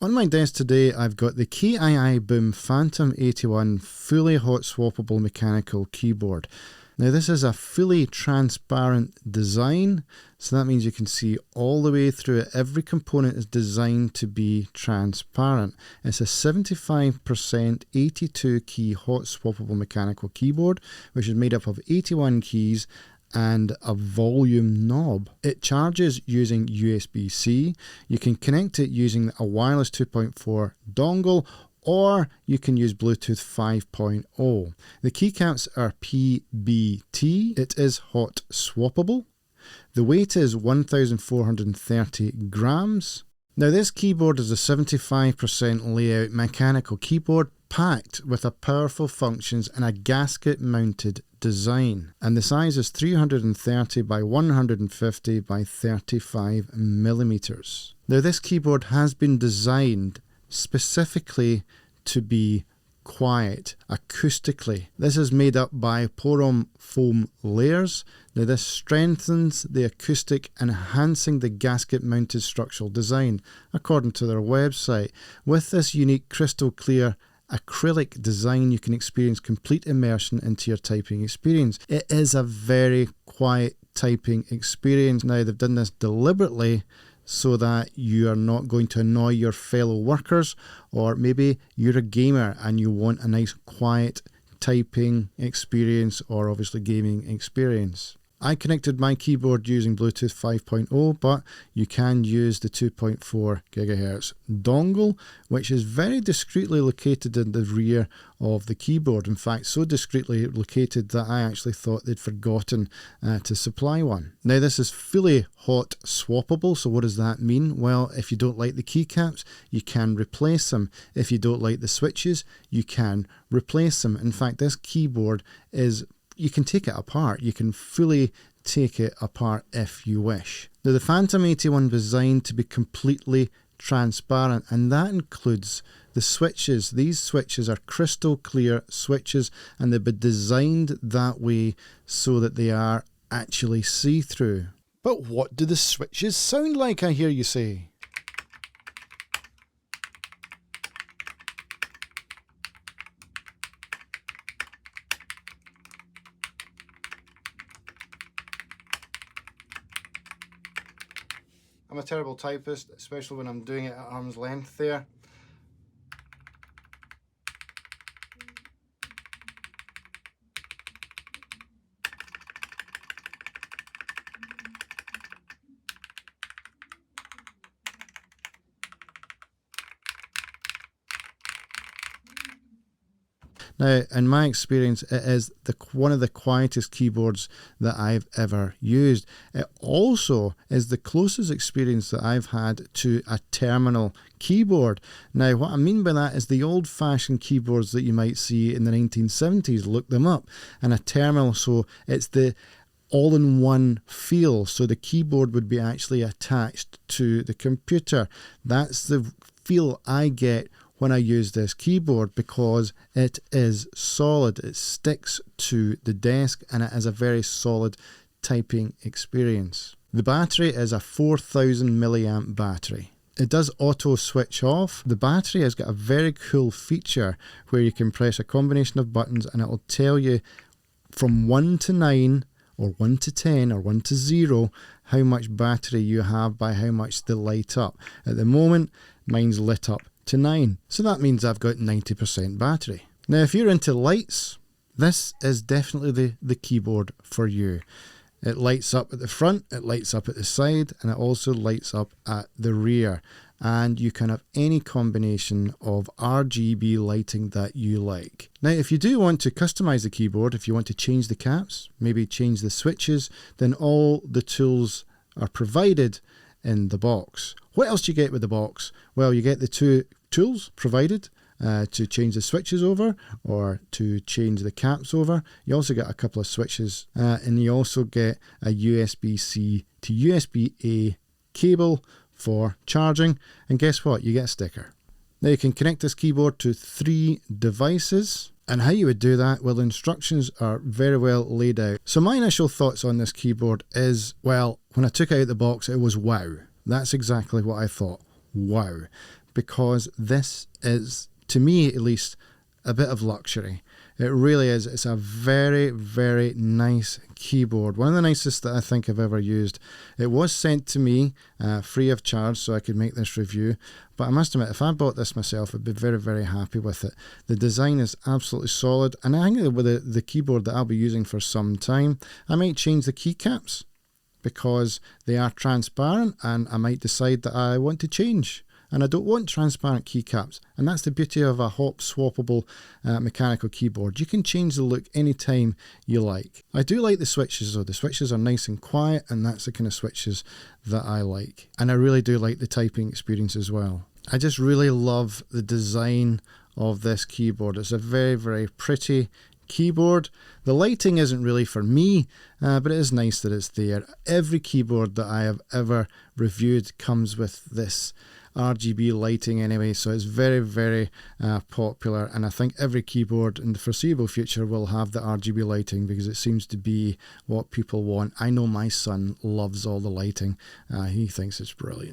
On my desk today, I've got the Kiiboom Phantom 81 fully hot swappable mechanical keyboard. Now this is a fully transparent design, so that means you can see all the way through it. Every component is designed to be transparent. It's a 75% 82 key hot swappable mechanical keyboard, which is made up of 81 keys and a volume knob. It charges using USB-C. You can connect it using a wireless 2.4 dongle, or you can use Bluetooth 5.0. The keycaps are PBT. It is hot swappable. The weight is 1,430 grams. Now this keyboard is a 75% layout mechanical keyboard packed with a powerful functions and a gasket mounted design, and the size is 330 by 150 by 35 millimeters. Now this keyboard has been designed specifically to be quiet acoustically. This is made up by porum foam layers. Now this strengthens the acoustic, enhancing the gasket mounted structural design according to their website. With this unique crystal clear acrylic design, you can experience complete immersion into your typing experience. It is a very quiet typing experience. Now they've done this deliberately so that you are not going to annoy your fellow workers, or maybe you're a gamer and you want a nice quiet typing experience, or obviously gaming experience. I connected my keyboard using Bluetooth 5.0, but you can use the 2.4 GHz dongle, which is very discreetly located in the rear of the keyboard. In fact, so discreetly located that I actually thought they'd forgotten to supply one. Now this is fully hot swappable, so what does that mean? Well, if you don't like the keycaps, you can replace them. If you don't like the switches, you can replace them. In fact, this keyboard is, you can take it apart. You can fully take it apart if you wish. Now the Phantom 81 is designed to be completely transparent, and that includes the switches. These switches are crystal clear switches, and they've been designed that way so that they are actually see-through. But what do the switches sound like, I hear you say? I'm a terrible typist, especially when I'm doing it at arm's length there. Now, in my experience, it is one of the quietest keyboards that I've ever used. It also is the closest experience that I've had to a terminal keyboard. Now, what I mean by that is the old-fashioned keyboards that you might see in the 1970s, look them up, and a terminal, so it's the all-in-one feel, so the keyboard would be actually attached to the computer. That's the feel I get when I use this keyboard, because it is solid, it sticks to the desk, and it has a very solid typing experience. The battery is a 4,000 milliamp battery. It does auto switch off. The battery has got a very cool feature where you can press a combination of buttons and it will tell you from 1 to 9 or 1 to 10 or 1 to 0 how much battery you have by how much they light up. At the moment, mine's lit up to 9, so that means I've got 90% battery. Now if you're into lights, this is definitely the keyboard for you. It lights up at the front, it lights up at the side, and it also lights up at the rear, and you can have any combination of RGB lighting that you like. Now if you do want to customize the keyboard, if you want to change the caps, maybe change the switches, then all the tools are provided in the box. What else do you get with the box? Well, you get the two tools provided to change the switches over or to change the caps over. You also get a couple of switches and you also get a USB-C to USB-A cable for charging, and guess what? You get a sticker. Now you can connect this keyboard to 3 devices, and how you would do that, well, the instructions are very well laid out. So my initial thoughts on this keyboard is, well, when I took it out of the box, it was wow. That's exactly what I thought. Wow. because this is, to me at least, a bit of luxury. It really is. It's a very, very nice keyboard. One of the nicest that I think I've ever used. It was sent to me free of charge so I could make this review. But I must admit, if I bought this myself, I'd be very, very happy with it. The design is absolutely solid. And I think with the keyboard that I'll be using for some time, I might change the keycaps because they are transparent, and I might decide that I want to change. And I don't want transparent keycaps. And that's the beauty of a hot swappable mechanical keyboard. You can change the look anytime you like. I do like the switches though. The switches are nice and quiet, and that's the kind of switches that I like. And I really do like the typing experience as well. I just really love the design of this keyboard. It's a very, very pretty keyboard. The lighting isn't really for me, but it is nice that it's there. Every keyboard that I have ever reviewed comes with this RGB lighting anyway, so it's very, very popular, and I think every keyboard in the foreseeable future will have the RGB lighting because it seems to be what people want. I know my son loves all the lighting. He thinks it's brilliant.